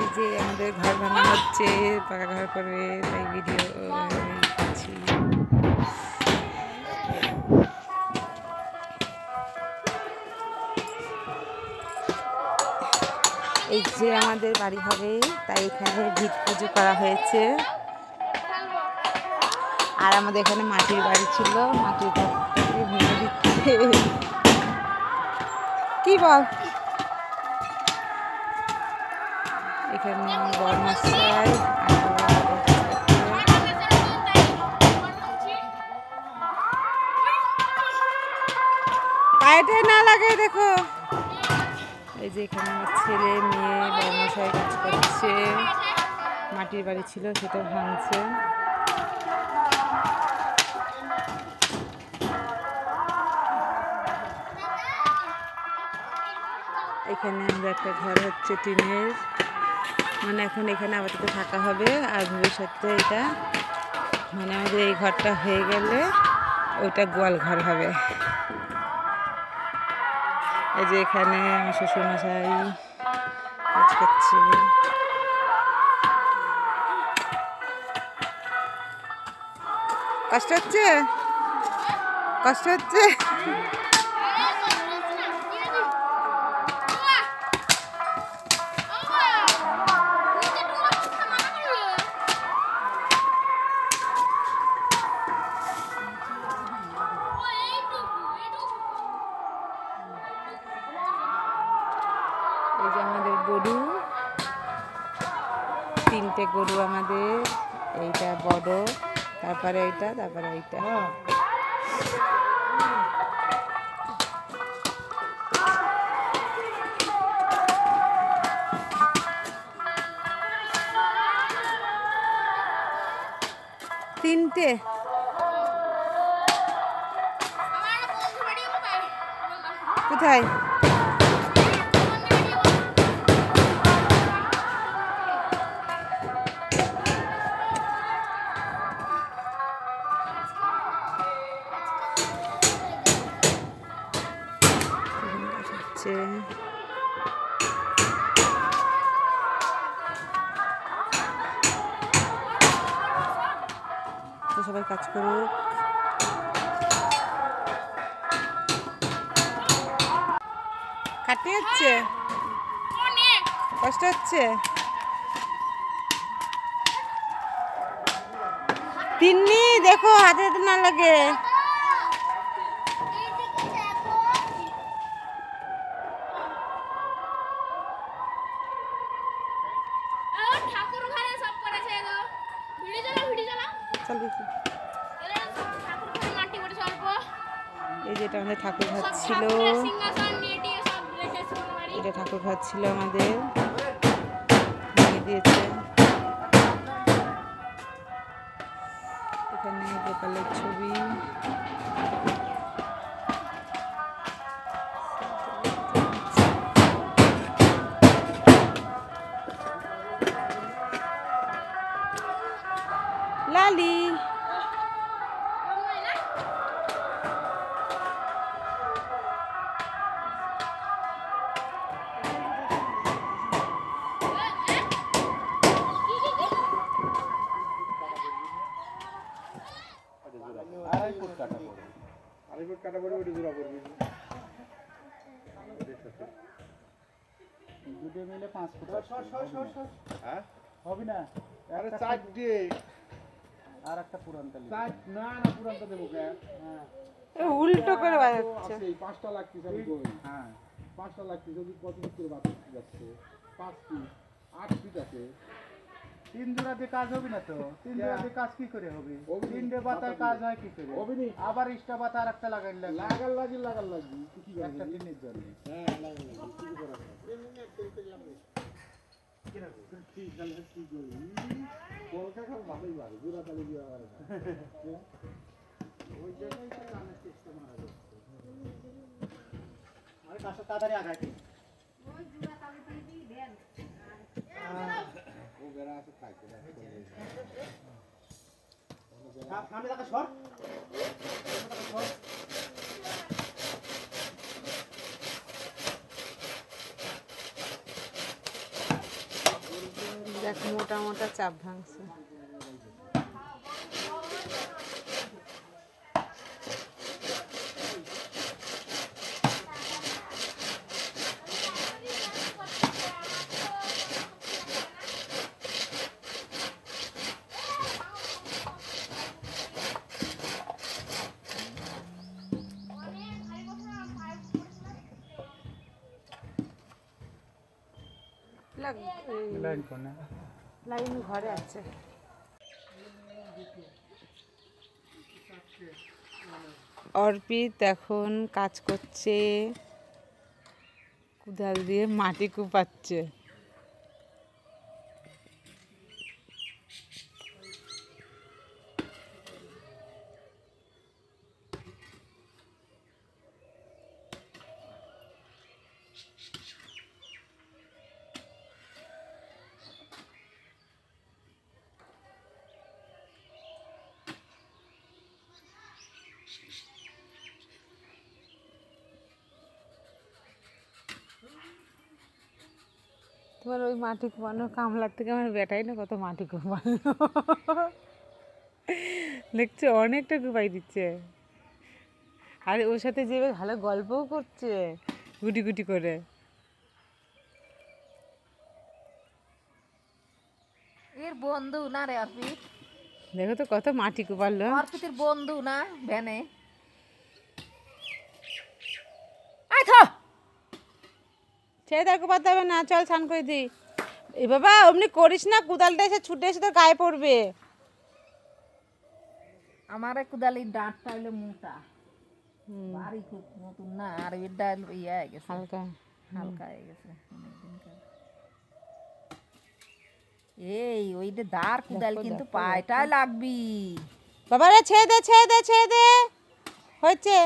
এই যে আমাদের ঘর বানানো হচ্ছে, পাকা ঘর করবে, তাই ভিডিও করছি। এই যে আমাদের বাড়ি হবে, তাই এখানে ভিত পুজো করা হয়েছে। আর আমাদের এখানে মাটির বাড়ি ছিল, মাটির বাড়িটাকে ভেঙে দিচ্ছে। কি বল? এখানে বর্মশাই পায়েতে না লাগে দেখো। এই যে এখানে আমার ছেলে মেয়ে বর্মশাই কাজ করছে, মাটির বাড়ি ছিল সেটা ভাঙছে। এখানে আমরা একটা ঘর হচ্ছে টিনের, মানে এখন এখানে আপাতত থাকা হবে, আর ভবিষ্যতে এটা মানে আমাদের এই ঘরটা হয়ে গেলে ওইটা গোয়াল ঘর হবে। এই যে এখানে আমার শ্বশুরমশাই কাজ করছে। কষ্ট হচ্ছে? কষ্ট হচ্ছে? এই যে আমাদের গরু, 3টে গরু আমাদের, এইটা বড়, তারপরে এইটা, তারপরে এইটা। তিনটে কোথায়? তো সবাই কাজ করুক। খাটতে হচ্ছে, কষ্ট হচ্ছে। তিন্নি দেখো হাতে হাতে না লাগে। এই যেটা আমাদের ঠাকুর ঘর ছিল, এটা ঠাকুর ঘর ছিল আমাদের, ভেঙে দিয়েছে। এখানে গোপালের ছবি, লালি। কাটা পড়বে, ওটা জোড়া পড়বে। দুটো মিলে 5 ফুট। হ্যাঁ হবে না। আরে 4টে আর একটা পুরানটা না না, পুরানটা দেবো কে? হ্যাঁ উল্টো করে বাজাচ্ছে। এই 5টা লাগছে আমি কই। হ্যাঁ 5টা লাগছে, যদি কত ফিট করে বাজাতে যাচ্ছে? 5 ফিট 8 ফিট আছে। 3 জোড়া দিয়ে কাজ হবে না তো। 3 জোড়া দিয়ে কাজ কি করে হবে? 3টে বাতার কাজ হয় কি করে? হবে না। আবার এক্সট্রা বাতা আর একটা লাগাই লাগবে। লাগাল লাগি কি করে? একটা টিনের জন্য। হ্যাঁ লাগাল লাগি কি করে? এমনি করলাম না। কি না ঠিক আছে কি করি? কলকা খাল ভালোই বাড়ে, জোড়া তালি দিয়া পারে না। ওই জায়গায় তো কানের চেষ্টা মারা যাচ্ছে। আরে কাছে তাড়াতাড়ি আগাই। ওই জোড়া তালি দিয়ে দেন। ও বেড়া আছে থাকতে সামনে দেখা সর। মোটা মোটা চাপ ভাঙছে। লাইন কোনে লাইন ঘরে আছে। অর্পিত এখন কাজ করছে, কোদাল দিয়ে মাটি কুপাচ্ছে। তোমার ওই মাটি কুপানোর কামলার থেকে আমার বেটাই না কত মাটি কুপানো, দেখছো অনেকটা কুপাই দিচ্ছে। আর ওর সাথে যে ভালো গল্পও করছে গুটি গুটি করে। এর বন্ধু না রে অর্পিত, দেখো তো কত মাটি কুপালো। অর্পিতের বন্ধু না ভ্যানে। ছেড়ে তার কুপাতে হবে না, চল স্নান করে দিই। এ বাবা অমনি করিস না, কোদালটা এসে ছুটে এসে তোর গায়ে পড়বে। আমার কুদালির ডাঁটটা হইলো মোটা, বাড়ি খুব নতুন না, আর এর ডাল ইয়ে হয়ে গেছে, হালকা হালকা হয়ে গেছে অনেকদিনকার। এই ওই যে দাঁড় কুদাল কিন্তু পায়টাই লাগবি। বাবা রে ছেড়ে দে ছেড়ে দে ছেড়ে দে, হয়েছে।